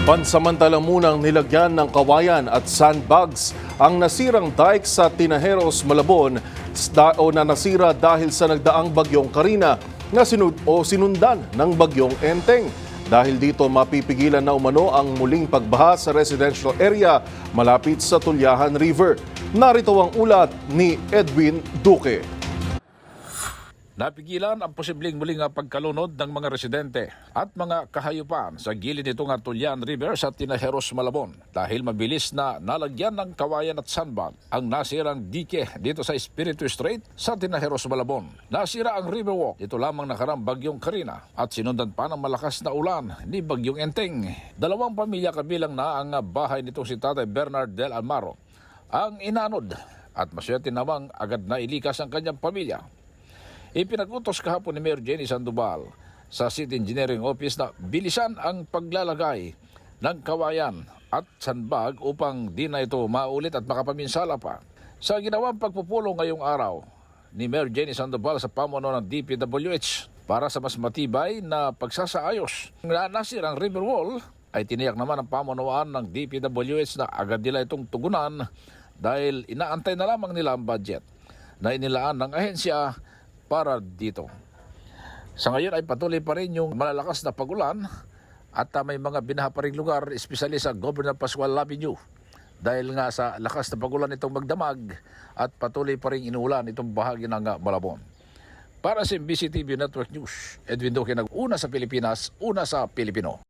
Pansamantala munang nilagyan ng kawayan at sandbags ang nasirang dike sa Tinajeros, Malabon na nasira dahil sa nagdaang bagyong Karina na sinundan ng bagyong Enteng. Dahil dito mapipigilan na umano ang muling pagbaha sa residential area malapit sa Tulyahan River. Narito ang ulat ni Edwin Duque. Napigilan ang posibleng muling pagkalunod ng mga residente at mga kahayupan sa gilid nitong Tulyahan River sa Tinajeros, Malabon dahil mabilis na nalagyan ng kawayan at sandbag ang nasirang dike dito sa Espiritu Strait sa Tinajeros, Malabon. Nasira ang Riverwalk dito lamang nakarang bagyong Karina at sinundan pa ng malakas na ulan ni bagyong Enteng. 2 pamilya kabilang na ang bahay nitong si Tatay Bernard Del Almaro ang inanod at maswerte namang agad na ilikas ang kanyang pamilya. Ipinag-utos kahapon ni Mayor Jenny Sandoval sa City Engineering Office na bilisan ang paglalagay ng kawayan at sandbag upang di na ito maulit at makapaminsala pa. Sa ginawang pagpupulong ngayong araw ni Mayor Jenny Sandoval sa pamunuan ng DPWH para sa mas matibay na pagsasaayos na nasirang river wall ay tiniyak naman ang pamunuan ng DPWH na agad nila itong tugunan dahil inaantay na lamang nila ang budget na inilaan ng ahensya para dito. Sa ngayon ay patuloy pa rin yung malalakas na pagulan at may mga binaha pa rin lugar, especially sa Governor Pascual Avenue. Dahil nga sa lakas na pagulan itong magdamag at patuloy pa rin inuulan itong bahagi ng Malabon. Para sa MBC TV Network News, Edwin Duque, una sa Pilipinas, una sa Pilipino.